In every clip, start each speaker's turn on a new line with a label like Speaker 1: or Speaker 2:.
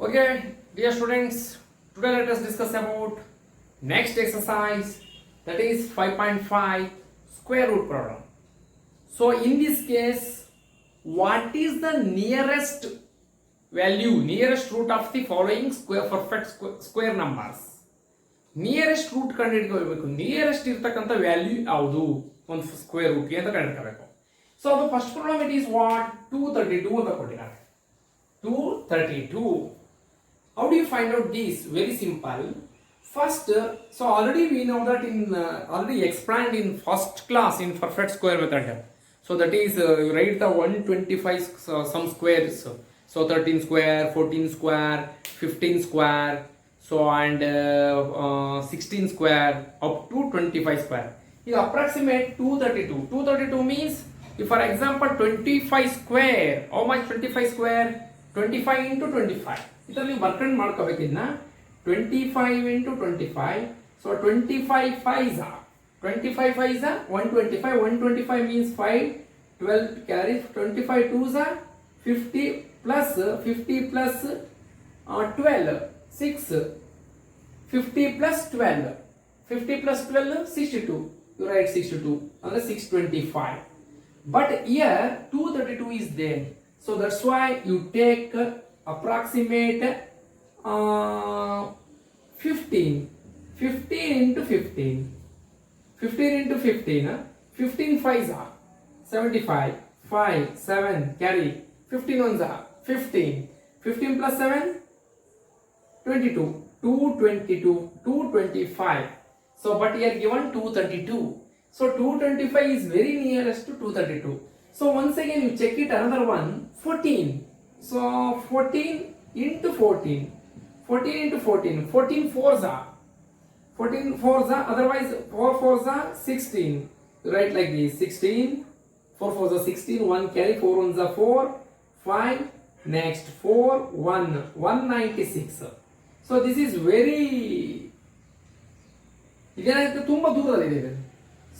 Speaker 1: Okay, dear students, today let us discuss about next exercise, that is 5.5 square root problem. So in this case, what is the nearest value, nearest root of the following perfect square numbers? Nearest root ಕಂಡುಹಿಡಿಯಬೇಕು. Nearest ಇರತಕ್ಕಂತ value ಯಾವುದು ಒಂದು square root ಗೆ ಅಂತ ಕಂಡುಹಿಡಿಯಬೇಕು. So ಅದು first problem it is what 232 ಅಂತ ಕೊಟ್ಟಿದ್ದಾರೆ. 232. How do you find out this? Very simple. First, so already we know that already explained in first class in perfect square method. So that is you write the 125 some squares. So 13 square, 14 square, 15 square, so and 16 square up to 25 square. You approximate 232. 232 means if for example 25 square, how much 25 square? 25 into 25. ಇದರಲ್ಲಿ ಬರ್ಕಂಡ್ ಮಾಡ್ಕೋಬೇಕಿನ್ನ 25 into 25. So 25 5s are 125. 125 means 5, 12 carries 25 2s are 50 plus 12 6, 50 plus 12 62. You write 62 under 625. But here 232 is there, so that's why you take approximate 15 into 15. 15 5s are 75, 5 7 carry 15 ones are 15 plus 7 22, 225. So but here given 232. So 225 is very nearest to 232. So once again you check it, another one 14. So 14 into 14 4s are 14 4s are, otherwise 4 4s are 16. You write like this 16, 4 4s are 16, 1 carry, 4 1s are 4, 5, next 4 1 196. So this is very ಇದೇನಾಗುತ್ತೆ ತುಂಬಾ ದೂರದಲ್ಲಿದೆ.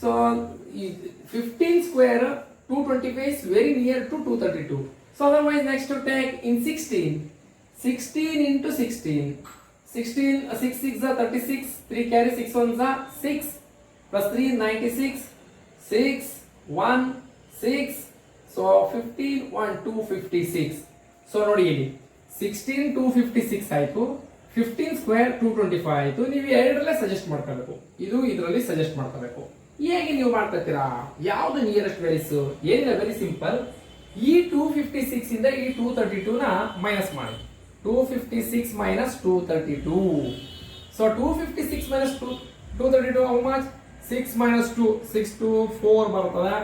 Speaker 1: So 15 square 225 is very near to 232. So otherwise next to take in 16 into 16 6 6 are 36, 3 carry 6 1s are 6 plus 3 96, 6 1 6, so 15 1 256. So ನೋಡಿ ಇಲ್ಲಿ 16 256 ಆಯ್ತು, 15 square 225 ಆಯ್ತು. ನೀವು ಎರಡರಲ್ಲೇ suggest ಮಾಡ್ಕೋಬೇಕು, ಇದು ಇದರಲ್ಲಿ ಸಜೆಸ್ಟ್ ಮಾಡ್ಕೋಬೇಕು. ಹೇಗೆ ನೀವು ಮಾಡ್ಕೊತೀರಾ? ಯಾವುದು ನಿಯರೆಸ್ಟ್ ವ್ಯಾಲ್ಯೂಸ್? ಏನಿಲ್ಲ, ವೆರಿ ಸಿಂಪಲ್. ಈ 256 ಇಂದ ಈ 232 ನ ಮೈನಸ್ ಮಾಡಿ. 256 minus 232. So 256 minus 232 how much? 6 minus 2 6 2 4 ಬರ್ತದೆ.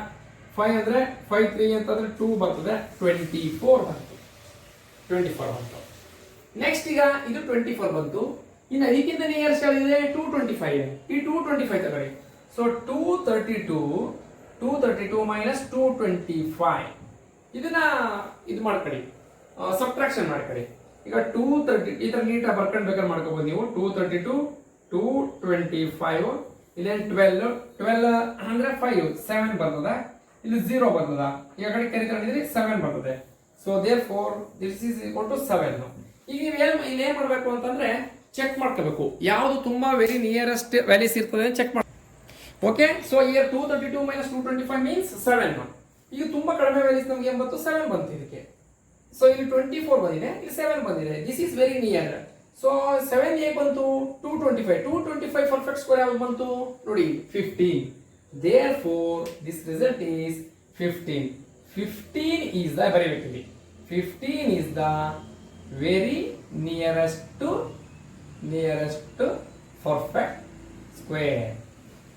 Speaker 1: 5 ಅಂದ್ರೆ 5 3 ಅಂತಂದ್ರೆ 2 ಬರ್ತದೆ, 24 ಬಂತು. 24 ಬಂತು. ನೆಕ್ಸ್ಟ್ ಈಗ ಇದು 24 ಬಂತು. ಇನ್ನು ಅದಕ್ಕಿಂತ ನಿಯರೆಸ್ಟ್ ಯಾವ್ದಿದೆ? 225. ಈ 225 ತಗೊಳ್ಳಿ. ಸೊ 232 minus 225 ಇದನ್ನ ಇದು ಮಾಡ್ಕೊಳ್ಳಿ, ಸಬ್ಟ್ರಾಕ್ಷನ್ ಮಾಡ್ಕೊಳ್ಳಿ. ಈಗ 230 ಇದರ ನೀಟಾಗಿ ಬರ್ಕೊಂಡು ಬೇಕಾದ್ರೆ ಮಾಡ್ಕೋಬಹುದು ನೀವು. 232 225 ಇಲ್ಲೇನು 12 ಅಂದ್ರೆ 5 7 ಬರ್ತದೆ, ಇಲ್ಲಿ 0 ಬರ್ತದ. ಈಗ ಕಡೆ ಕರಿಕೊಂಡಿದ್ರೆ 7 ಬರ್ತದೆ. So therefore this is equal to 7. ಈಗ ನೀವು ಇಲ್ಲಿ ಏನ್ ಮಾಡ್ಬೇಕು ಅಂತಂದ್ರೆ ಚೆಕ್ ಮಾಡ್ಕೋಬೇಕು, ಯಾವುದು ತುಂಬಾ ವೆರಿ ನಿಯರೆಸ್ಟ್ ವ್ಯಾಲ್ಯೂಸ್ ಇರ್ತದೆ ಚೆಕ್ ಮಾಡಿ. Okay, so here 232 minus 225 means 7. ಈಗ ತುಂಬಾ ಕಡಿಮೆ ವ್ಯಾಲ್ಯೂಸ್ ನಮ್ಗೆ ಏನ್ ಬಂತು? 7 ಬಂತು ಇದಕ್ಕೆ. ಸೊ ಇಲ್ಲಿ 24 ಬಂದಿದೆ, ಇಲ್ಲಿ 7 ಬಂದಿದೆ. This is very near. So 7 ಹೇಗೆ ಬಂತು? 225 ಪರ್ಫೆಕ್ಟ್ ಸ್ಕ್ವೇರ್ ಯಾವ್ದು ಬಂತು ನೋಡಿ? 15. Therefore this result is 15. 15 is the ಬರೀಬೇಕಿಲ್ಲಿ 15 is the very nearest perfect square.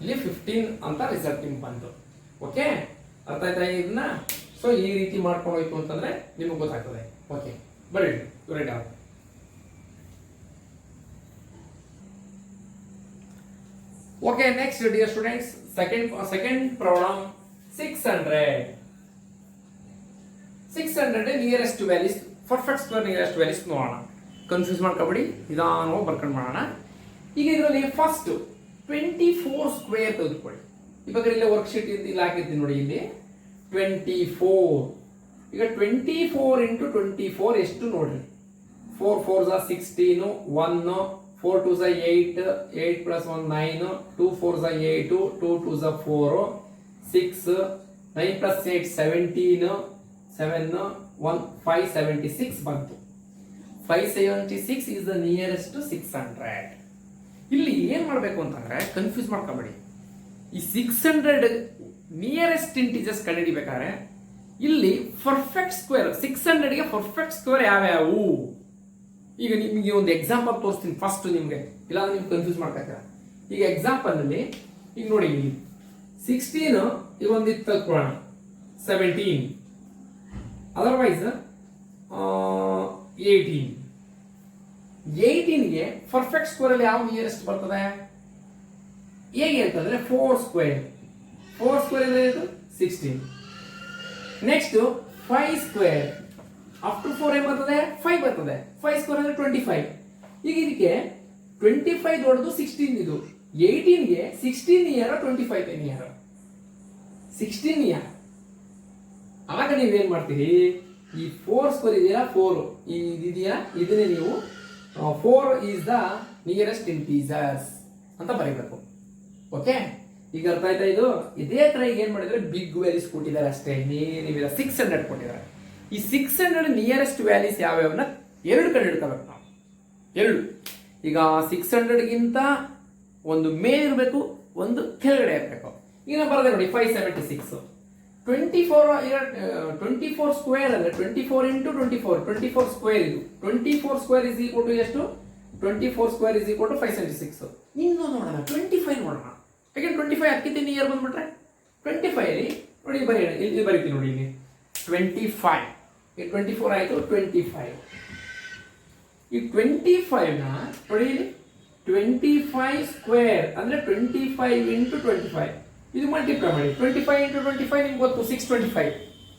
Speaker 1: ಇಲ್ಲಿ 15 ಅಂತ ರಿಸಲ್ಟ್ ನಿಮ್ಗೆ ಬಂತು. ಓಕೆ, ಅರ್ಥ ಆಯ್ತಾ ಇದನ್ನ? ಸೊ ಈ ರೀತಿ ಮಾಡ್ಕೊಂಡು ಹೋಯ್ತು ಅಂತಂದ್ರೆ ನಿಮಗೆ ಗೊತ್ತಾಗ್ತದೆ. ಓಕೆ, ಬರೀ ರೈಟ್ ಆಗುತ್ತೆ. Okay, next dear students, second problem 600 nearest values, perfect square nearest values ನೋಡೋಣ. ಕನ್ಫ್ಯೂಸ್ ಮಾಡ್ಕೊಬೇಡಿ, ನಿಧಾನವಾಗಿ ಬರ್ಕೊಂಡು ಮಾಡೋಣ. ಈಗ ಇದರಲ್ಲಿ ಫಸ್ಟ್ 24 ಸ್ಕ್ವೇರ್ ತೆಗೆದುಕೊಳ್ಳಿ. ಇವಾಗ ಇಲ್ಲಿ ವರ್ಕ್ಶೀಟ್ ಇಲ್ಲಿ ಹಾಕಿರ್ತೀನಿ ನೋಡಿ, ಇಲ್ಲಿ 24. ಈಗ 24 into 24 ಎಷ್ಟು ನೋಡ್ರಿ? 4 4s are 16, 1, 4 2s are 8, 8 plus 1 9, 2 4s are 8, 2 2s are 4, 6, 9 plus 8 17, 7 1 576 ಬಂತು. 576 is the nearest to 600. ಇಲ್ಲಿ ಏನ್ ಮಾಡಬೇಕು ಅಂತಂದ್ರೆ ಕನ್ಫ್ಯೂಸ್ ಮಾಡ್ಕೊಬೇಡಿ. ಈ 600 ನಿಯರೆಸ್ಟ್ ಇಂಟಿಜರ್ಸ್ ಕಂಡುಹಿಡಿಬೇಕಾದ್ರೆ ಇಲ್ಲಿ ಪರ್ಫೆಕ್ಟ್ ಸ್ಕ್ವೇರ್ 600 ಗೆ ಪರ್ಫೆಕ್ಟ್ ಸ್ಕ್ವೇರ್ ಯಾವ್ಯಾವು ಈಗ ನಿಮಗೆ ಒಂದು ಎಕ್ಸಾಂಪಲ್ ತೋರಿಸ್ತೀನಿ ಫಸ್ಟ್ ನಿಮಗೆ, ಇಲ್ಲಾಂದ್ರೆ ನೀವು ಕನ್ಫ್ಯೂಸ್ ಮಾಡ್ಕೊತೀರ. ಈಗ ಎಕ್ಸಾಂಪಲ್ ಅಲ್ಲಿ ಈಗ ನೋಡಿ, 16 ಈಗ ಒಂದಿತ್ತು ತಗೊಳ್ಳೋಣ, 17 ಅದರ್ವೈಸ್ 18ಗೆ ಪರ್ಫೆಕ್ಟ್ ಸ್ಕ್ವೇರ್ ಅಲ್ಲಿ ಯಾವ ನಿಯರೆಸ್ಟ್ ಬರ್ತದೆ ಹೇಗೆ ಅಂತಂದ್ರೆ 4 ಸ್ಕ್ವೇರ್ ಅಂದ್ರೆ 16. ನೆಕ್ಸ್ಟ್ 5 ಸ್ಕ್ವೇರ್ ಅಪ್ ಟು 4 ಏನ್ ಬರ್ತದೆ 5 ಬರ್ತದೆ. 5 ಸ್ಕ್ವೇರ್ ಅಂದ್ರೆ 25. ಈಗ ಇದಕ್ಕೆ 25 ದೊಡ್ಡದು 16 ಇದು. 18ಗೆ 16 ನಿಯರ್ 25 ನಿಯರ್ 16 ನಿಯರ್. ಆಗ ನೀವೇನ್ ಮಾಡ್ತೀರಿ, ಈ 4 ಸ್ಕ್ವೇರ್ ಇದೆಯಲ್ಲ 4 ಇದೆಯಾ ಇದನ್ನೇ ನೀವು 4 ಈಸ್ ದ ನಿಯರೆಸ್ಟ್ ಇಂಟೀಜರ್ಸ್ ಅಂತ ಬರೀಬೇಕು. ಓಕೆ, ಈಗ ಅರ್ಥ ಆಯ್ತಾ? ಇದು ಇದೇ ತರ ಈಗ ಏನ್ ಮಾಡಿದ್ರೆ ಬಿಗ್ ವ್ಯಾಲ್ಯೂಸ್ ಕೊಟ್ಟಿದ್ದಾರೆ ಅಷ್ಟೇ, ನೀವಿಲ್ಲ 600 ಕೊಟ್ಟಿದ್ದಾರೆ. ಈ 600 ನಿಯರೆಸ್ಟ್ ವ್ಯಾಲ್ಯೂಸ್ ಯಾವ್ಯಾವನ್ನ ಎರಡು ಕಂಡು ಹಿಡ್ಕೋಬೇಕು ನಾವು. ಎರಡು, ಈಗ 600ಗಿಂತ ಒಂದು ಮೇಲೆ ಇರಬೇಕು, ಒಂದು ಕೆಳಗಡೆ ಇರಬೇಕು. ಈಗ ನಾವು ಬರದೆ ನೋಡಿ 576 24 ಸ್ಕ್ವೇರ್ ಅಂದ್ರೆ 24 ಇಂಟು 24 ಸ್ಕ್ವೇರ್. ಇದು 24 ಸ್ಕ್ವೇರ್ ಇಸ್ ಈಕ್ವಲ್ ಟು ಎಷ್ಟು? 24 ಸ್ಕ್ವೇರ್ ಇಸ್ ಈಕ್ವಲ್ ಟು 576. ಇನ್ನು ನೋಡೋಣ 25 ನೋಡೋಣ. ಯಾಕೆಂದ್ರೆ 25 ಅದಕ್ಕಿಂತ ನಿಯರ್ ಬಂದ್ಬಿಟ್ರೆ 25 ಅಲ್ಲಿ ನೋಡಿ ಇಲ್ಲಿ ಬರೀತೀನಿ ನೋಡಿ, ಇಲ್ಲಿ 25 ಈ 24 ಆಯ್ತು 25. ಈ 25 ನ ನೋಡಿ ಇಲ್ಲಿ 25 ಸ್ಕ್ವೇರ್ ಅಂದ್ರೆ 25 ಇಂಟು 25 ಇದು ಮಲ್ಟಿಪ್ಲೈ ಮಾಡಿ. 25 ಇಂಟು 25 ನಿಮ್ಗೆ ಗೊತ್ತು 625.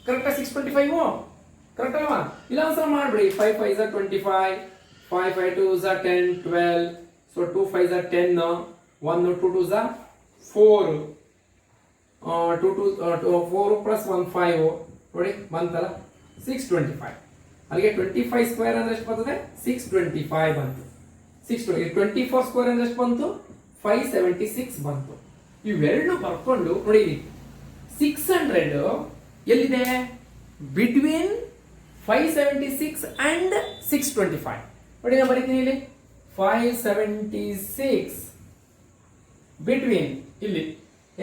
Speaker 1: ಕರೆಕ್ಟಾ? 625 ಕರೆಕ್ಟ್ ಅಲ್ವಾ? ಇಲ್ಲ ಒಂದ್ಸಲ ಮಾಡ್ಬಿಡಿ. 5 5s are 25, 5 5 2s are 10, 12, so 2 5s are 10, 1 2 2s are 4, 4 plus 1 5 ನೋಡಿ ಬಂತಲ್ಲ 625. ಅಲ್ಲಿಗೆ 25 ಸ್ಕ್ವೇರ್ ಅಂದ್ರೆ ಎಷ್ಟು ಬರ್ತದೆ? 625 ಬಂತು. 24 ಸ್ಕ್ವೇರ್ ಅಂದ್ರೆ ಎಷ್ಟು ಬಂತು? 576 ಬಂತು. ಇವೆರಡು ಬರ್ಕೊಂಡು ನೋಡಿ 600 ಎಲ್ಲಿದೆ? Between 576 and 625. ನೋಡಿ ನಾನು ಬರೀತೀನಿ ಇಲ್ಲಿ 576 ಬಿಟ್ವೀನ್ ಇಲ್ಲಿ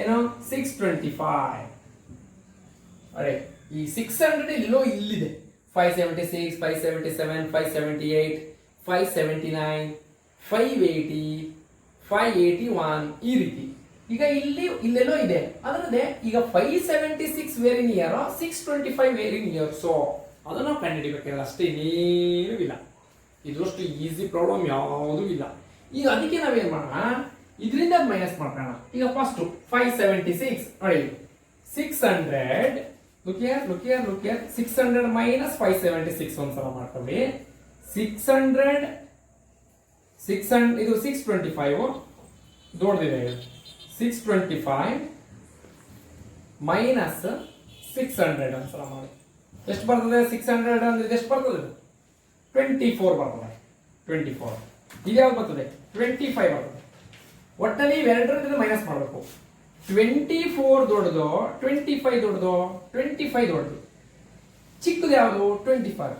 Speaker 1: ಏನು 625. ಅರೆ ಈ 600 ಇಲ್ಲೋ ಇಲ್ಲಿದೆ. 576, 577, 578, 579, 580, 581 ಈ ರೀತಿ. ಈಗ ಇಲ್ಲೆಲ್ಲೋ ಇದೆ ಅದರದೇ. ಈಗ 576 very near, 625 very near. So ಅದನ್ನ ನಾವು ಕಂಡುಹಿಡಿಬೇಕಿಲ್ಲ ಅಷ್ಟೇ, ಇನ್ನೇನೂ ಇಲ್ಲ. ಇದಷ್ಟು ಈಸಿ ಪ್ರಾಬ್ಲಮ್ ಯಾವುದೂ ಇಲ್ಲ. ಈಗ ಅದಕ್ಕೆ ನಾವೇನ್ ಮಾಡೋಣ, ಇದರಿಂದ ಮೈನಸ್ ಮಾಡ್ಕೋಣ. ಈಗ ಫಸ್ಟ್ 576 ನೋಡಿ 600 look here 600 minus 576 ಒಂದ್ಸಲ ಮಾಡ್ಕೊಳ್ಳಿ. 600 ಇದು 625 ದೊಡ್ಡದಿದೆ. 625 ಮೈನಸ್ 600 ಒಂದ್ಸಲ ಮಾಡಿ. ಎಷ್ಟು ಬರ್ತದೆ? 600 ಅಂದ್ರೆ ಎಷ್ಟು ಬರ್ತದೆ? 24 ಬರ್ತದೆ. 24 ಇದು ಯಾವ್ದು ಬರ್ತದೆ? 25 ಬರ್ತದೆ. ಒಟ್ಟಲ್ಲಿ ಇವೆರಡರಿಂದ ಮೈನಸ್ ಮಾಡಬೇಕು. 24 ದೊಡ್ಡದು, 25 ದೊಡ್ಡದು, 25 ದೊಡ್ಡದು. ಚಿಕ್ಕದು ಯಾವುದು? 25.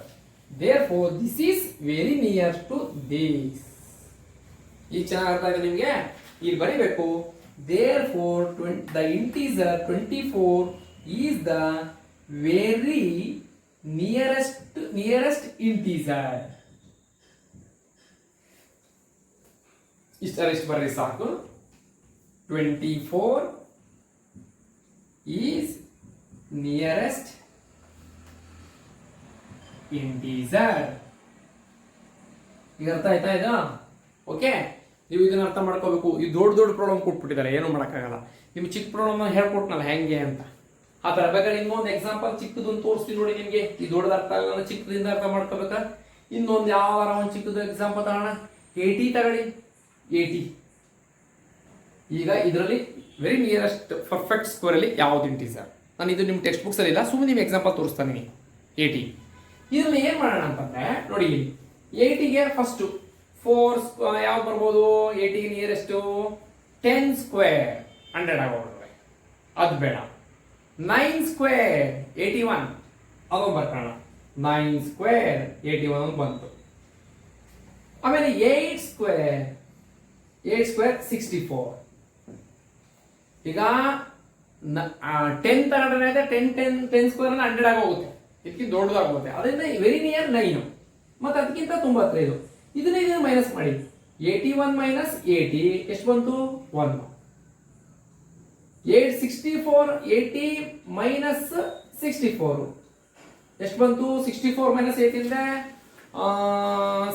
Speaker 1: Therefore this is very near to this. ಈ ಚೆನ್ನಾಗಿ ಅರ್ಥ ಆಗಿದೆ ನಿಮಗೆ? ಇಲ್ಲಿ ಬರೀಬೇಕು. Therefore the integer 24 is the very nearest integer. ಇಷ್ಟು ಬರ್ರಿ ಸಾಕು. 24 is nearest integer. ಈಗ ಅರ್ಥ ಆಯ್ತಾ ಇದು? ಓಕೆ, ನೀವು ಇದನ್ನ ಅರ್ಥ ಮಾಡ್ಕೋಬೇಕು. ಈ ದೊಡ್ಡ ಪ್ರಾಬ್ಲಮ್ ಕೊಟ್ಬಿಟ್ಟಿದ್ದಾರೆ, ಏನು ಮಾಡೋಕ್ಕಾಗಲ್ಲ. ನಿಮ್ಗೆ ಚಿಕ್ಕ ಪ್ರಾಬ್ಲಮ್ ಹೇಳ್ಕೊಟ್ನಲ್ಲ ಹೆಂಗೆ ಅಂತ, ಆ ತರ ಬೇಕಾದ್ರೆ ಇನ್ನೊಂದು ಎಕ್ಸಾಂಪಲ್ ಚಿಕ್ಕದೊಂದು ತೋರಿಸ್ತೀನಿ ನೋಡಿ ನಿಮ್ಗೆ. ಈ ದೊಡ್ಡದ ಅರ್ಥ ಆಗಲ್ಲ, ಚಿಕ್ಕದಿಂದ ಅರ್ಥ ಮಾಡ್ಕೋಬೇಕಾ. ಇನ್ನೊಂದು ಯಾವಾರ ಒಂದು ಚಿಕ್ಕದು ಎಕ್ಸಾಂಪಲ್ ತಗೋಣ. 80 ತಗೊಳ್ಳಿ. 80 ಈಗ ಇದರಲ್ಲಿ ವೆರಿ ನಿಯರೆಸ್ಟ್ ಪರ್ಫೆಕ್ಟ್ ಸ್ಕ್ವೇರ್ ಅಲ್ಲಿ ಯಾವ್ದು ಇಂಟೀಜರ್? ನಾನು ಇದು ನಿಮ್ಮ ಟೆಕ್ಸ್ಟ್ ಬುಕ್ಸ್ ಅಲ್ಲಿ ಇಲ್ಲ, ಸುಮ್ಮನೆ ನಿಮ್ಗೆ ಎಕ್ಸಾಂಪಲ್ ತೋರಿಸ್ತಾನೆ. 80 ಇದರಲ್ಲಿ ಏನ್ ಮಾಡೋಣ ಅಂತಂದ್ರೆ ನೋಡಿ, 80ಗೆ ಫಸ್ಟ್ 4 ಯಾವ ಬರ್ಬೋದು? 80ಗೆ ನಿಯರೆಸ್ಟ್ 10 ಸ್ಕ್ವೇರ್ 100 ಆಗೋಗ್ಬಿಡ್ರೆ ಅದು ಬೇಡ. 9 ಸ್ಕ್ವೇರ್ 81 ಅದು ಬರ್ಕೋಣ. 9 ಸ್ಕ್ವೇರ್ 81 ಬಂತು. ಆಮೇಲೆ 8 ಸ್ಕ್ವೇರ್ 64. ಈಗ 10 ತಗೊಂಡ್ರೆ 10 ಸ್ಕ್ವೇರ್ 100 ಆಗೋಗುತ್ತೆ, ಇದಕ್ಕಿಂತ ದೊಡ್ಡದಾಗೋಗುತ್ತೆ. ಅದರಿಂದ ವೆರಿ ನಿಯರ್ 9 ಮತ್ತೆ ಅದಕ್ಕಿಂತ ತುಂಬ ಹತ್ರ ಇದು. ಇದನ್ನ ಮೈನಸ್ ಮಾಡಿ. 81 ಮೈನಸ್ 80 ಎಷ್ಟು ಬಂತು? 1. 864 80 ಮೈನಸ್ 64 ಎಷ್ಟು ಬಂತು? 64 ಮೈನಸ್ 8 ಇಂದ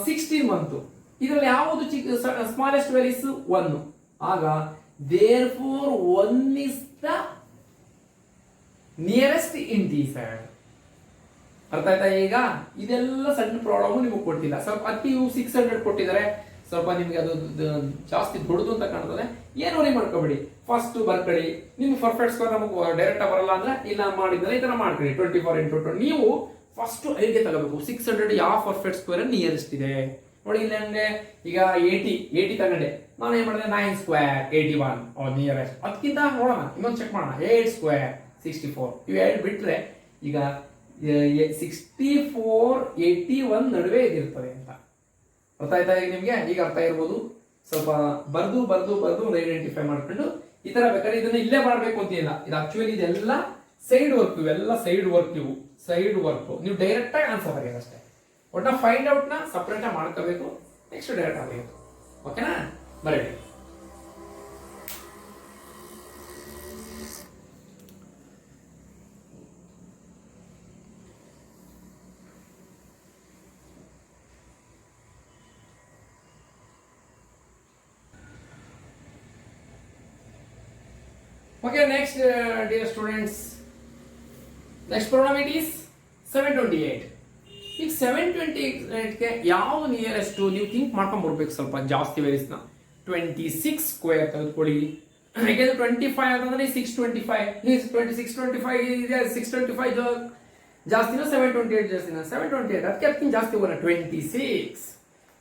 Speaker 1: 16 ಬಂತು. ಇದರಲ್ಲಿ ಯಾವುದು ಸ್ಮಾಲೆಸ್ಟ್ ವ್ಯಾಲ್ಯೂಸ್? 1. ಆಗ therefore 1 is the nearest integer. ಅರ್ಥ ಆಯ್ತಾ? ಈಗ ಇದೆಲ್ಲ ಸಣ್ಣ ಪ್ರಾಬ್ಲಮ್ ನಿಮಗೆ ಕೊಟ್ಟಿಲ್ಲ. ಸ್ವಲ್ಪ ಅತಿ 600 ಕೊಟ್ಟಿದ್ದಾರೆ, ಸ್ವಲ್ಪ ನಿಮ್ಗೆ ಅದು ಜಾಸ್ತಿ ದೊಡ್ಡದು ಅಂತ ಕಾಣ್ತದೆ. ಏನು ವರಿ ಮಾಡ್ಕೋಬೇಡಿ, ಫಸ್ಟ್ ಬರ್ಕೊಳ್ಳಿ. ನಿಮ್ಗೆ ಪರ್ಫೆಕ್ಟ್ ಸ್ಕೋರ್ ನಮಗೆ ಡೈರೆಕ್ಟ್ ಬರಲ್ಲ ಅಂದ್ರೆ ಇಲ್ಲ ಮಾಡಿದ್ರೆ ಈ ತರ ಮಾಡ್ಕೊಳ್ಳಿ. 24 into 20 ನೀವು ಫಸ್ಟ್ ಐಡಿಯಾ ತಗೋಬೇಕು. 600 ಯಾವ ಪರ್ಫೆಕ್ಟ್ ಸ್ಕ್ವೇರ್ ನಿಯರೆಸ್ಟ್ ಇದೆ ನೋಡಿ. ಇಲ್ಲ ಅಂದ್ರೆ ಈಗ 80 ತಗೊಂಡೆ, ನಾನು ಏನ್ ಮಾಡಿದೆ? 9 ಸ್ಕ್ವೇರ್ 81 ನಿಯರೆಸ್ಟ್. ಅದಕ್ಕಿಂತ ನೋಡೋಣ, ಇನ್ನೊಂದು ಚೆಕ್ ಮಾಡೋಣ. 8 ಸ್ಕ್ವೇರ್ 64 ಇವು ಎರಡು ಬಿಟ್ರೆ ಈಗ 64 81 ನಡುವೆ ಇದಿರ್ತದೆ ಅಂತ ಅರ್ಥ ಆಯ್ತಾ? ಈಗ ನಿಮ್ಗೆ ಈಗ ಅರ್ಥ ಇರ್ಬೋದು. ಸ್ವಲ್ಪ ಬರ್ದು ಒಂದು ಐಡೆಂಟಿಫೈ ಮಾಡ್ಕೊಂಡು ಈ ತರ ಬೇಕಾದ್ರೆ ಇದನ್ನ ಇಲ್ಲೇ ಮಾಡ್ಬೇಕು ಅಂತಿಲ್ಲ. ಇದು ಆಕ್ಚುಲಿ ಇದೆಲ್ಲ ಸೈಡ್ ವರ್ಕ್, ಇವೆಲ್ಲ ಸೈಡ್ ವರ್ಕ್. ನೀವು ಡೈರೆಕ್ಟ್ ಆಗಿ ಆನ್ಸರ್ ಬರೆಯೋದು ಅಷ್ಟೇ. ಒಟ್ಟ ಫೈಂಡ್ ಔಟ್ ನ ಸಪರೇಟ್ ಆಗಿ ಮಾಡ್ಕೋಬೇಕು, ನೆಕ್ಸ್ಟ್ ಡೈರೆಕ್ಟ್ ಆಗಬೇಕು. ಓಕೆನಾ? ಬರೀರಿ. Okay, next dear students, next problem it is 728. ಈಗ 728ಗೆ ಯಾವ ನಿಯರೆಸ್ಟ್ ನೀವು ಥಿಂಕ್ ಮಾಡ್ಕೊಂಡು ಬರ್ಬೇಕು. ಸ್ವಲ್ಪ ಜಾಸ್ತಿ ವೇರಿಯಸ್ನ 26 ಸ್ಕ್ವೇರ್ ತೆಗೆದುಕೊಳ್ಳಿ. ಯಾಕೆಂದ್ರೆ 25 ಅಂತಂದ್ರೆ 625 ಇದೆ. 625 ಜಾಸ್ತಿನೋ 728 ಜಾಸ್ತಿನೋ? 728 ಅದಕ್ಕಿಂತ ಜಾಸ್ತಿ ಹೋಗೋಣ. 26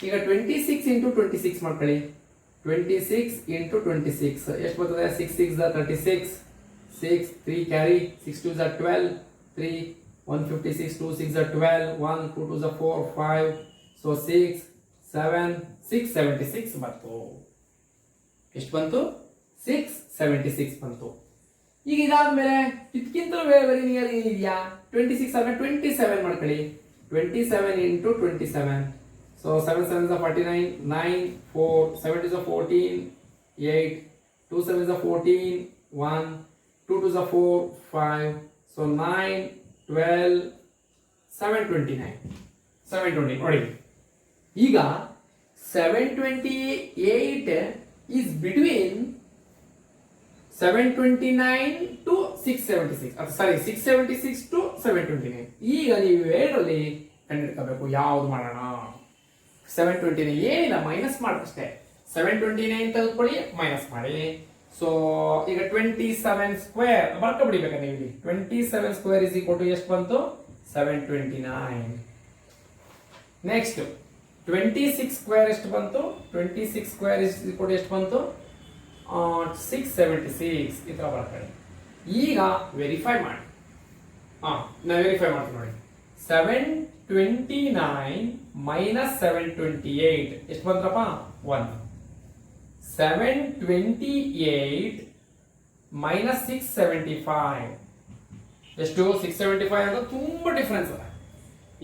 Speaker 1: ಈಗ 26 into 26 ಮಾಡ್ಕೊಳ್ಳಿ. 26 into 26 ಎಷ್ಟು ಬರ್ತದೆ? 6 6 36, 6 3 ಕ್ಯಾರಿ, 6 2 12, 3 156, 2 6 12, 1 2 2 4 5, so 6 7 676 ಬಂತು. ಎಷ್ಟು ಬಂತು? 676 ಬಂತು. ಈಗ ಇದಾದ್ಮೇಲೆ ಇದಕ್ಕಿಂತ ವೆರಿ ನಿಯರ್ ಏನಿದೆಯಾ? 26 ಆದ್ರೆ 27 ಮಾಡ್ಕೊಳ್ಳಿ. 27 into 27, so 7 7s are 49, 9 4 7 2s are 14, 8 2 7s are 14, 1 2 2s are 4 5, so 9 12 729 720 ನೋಡಿ. ಈಗ 728 is between 729 to 676, sorry 676 to 729. ಈಗ ನೀವು ಎರಡರಲ್ಲಿ ಕಂಡುಹಿಡ್ಕೋಬೇಕು ಯಾವ್ದು ಮಾಡೋಣ. 729 ಏನಿಲ್ಲ, ಮೈನಸ್ ಮಾಡಷ್ಟೇ. 729 ತೆಗೆದುಕೊಳ್ಳಿ, ಮೈನಸ್ ಮಾಡಿ. ಸೊ ಈಗ 27 ಸ್ಕ್ವೇರ್ ಬರ್ಕೊಬಿಡಿಬೇಕಾ ನೀವು ಇಲ್ಲಿ. 27 ಸ್ಕ್ವೇರ್ ಇಸ್ ಈಕ್ವಲ್ ಟು ಎಷ್ಟು ಬಂತು? 729. ನೆಕ್ಸ್ಟ್ 26 ಸ್ಕ್ವೇರ್ ಎಷ್ಟು ಬಂತು? 26 ಸ್ಕ್ವೇರ್ ಇಸ್ ಈಕ್ವಲ್ ಟು ಎಷ್ಟು ಬಂತು? 676. ಈ ತರ ಬರ್ಕೊಳ್ಳಿ. ಈಗ ವೆರಿಫೈ ಮಾಡಿ. ನಾನು ವೆರಿಫೈ ಮಾಡ್ತೀನಿ ನೋಡಿ. 729 ಮೈನಸ್ 728 ಎಷ್ಟು ಬಂದ್ರಪ್ಪ? 1. 728 ಮೈನಸ್ 675 ಎಷ್ಟು? 675 ಅಂದ್ರೆ ತುಂಬಾ ಡಿಫರೆನ್ಸ್ ಅದ.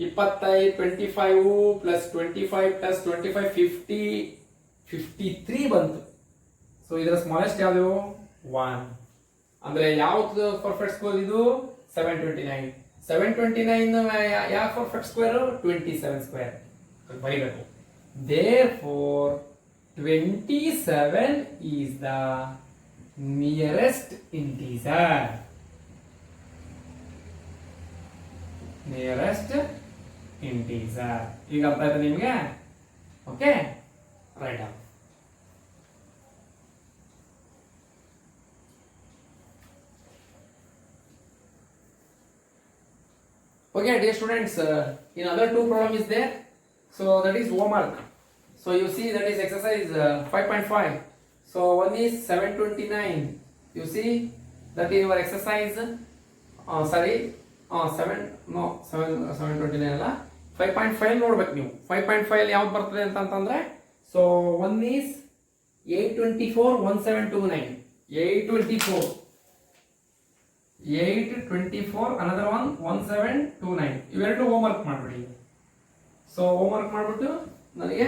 Speaker 1: 25 25 ಪ್ಲಸ್ 25 ಪ್ಲಸ್ 25 50 53 ಬಂತು. ಸೊ ಇದರ ಸ್ಮಾಲೆಸ್ಟ್ ಯಾವುದು? 1. ಅಂದ್ರೆ ಯಾವ್ದು ಪರ್ಫೆಕ್ಟ್ ಸ್ಕ್ವೇರ್ ಇದು? 729. 729 ಯಾವ ಪರ್ಫೆಕ್ಟ್ ಸ್ಕ್ವೇರ್? 27 ಸ್ಕ್ವೇರ್ ಬರೀಬೇಕು. Therefore 27 is the nearest integer. Nearest integer. ಈಗ ಅರ್ಥ ಆಯ್ತಾ ನಿಮಗೆ? Okay, write down. Okay, dear students, in other two problem is there. So that is homework. So you see that is exercise 5.5. So one is 729. You see that is your exercise. Sorry, 729 ಅಲ್ಲ 5.5 ನೋಡ್ಬೇಕು ನೀವು. 5.5 ಅಲ್ಲಿ ಯಾವ್ದು ಬರ್ತದೆ ಅಂತಂದ್ರೆ so one is 824 1729. 824 another one 1729. ಇವೆರಡು homework ಮಾಡ್ಬಿಡಿ. So homework ಮಾಡಿಬಿಟ್ಟು ನನಗೆ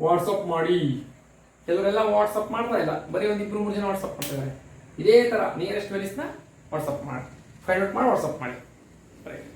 Speaker 1: ವಾಟ್ಸಪ್ ಮಾಡಿ. ಕೆಲವರೆಲ್ಲ ವಾಟ್ಸಪ್ ಮಾಡ್ತಾ ಇಲ್ಲ, ಬರೀ ಒಂದು 2-3 ಜನ ವಾಟ್ಸಪ್ ಮಾಡ್ತಿದ್ದಾರೆ. ಇದೇ ಥರ ನಿಯರೆಸ್ಟ್ ವ್ಯಾಲ್ಯೂಸ್ನ ವಾಟ್ಸಪ್ ಮಾಡಿ, ಫೈಂಡ್ ಔಟ್ ಮಾಡಿ ವಾಟ್ಸಪ್ ಮಾಡಿ. ರೈಟ್.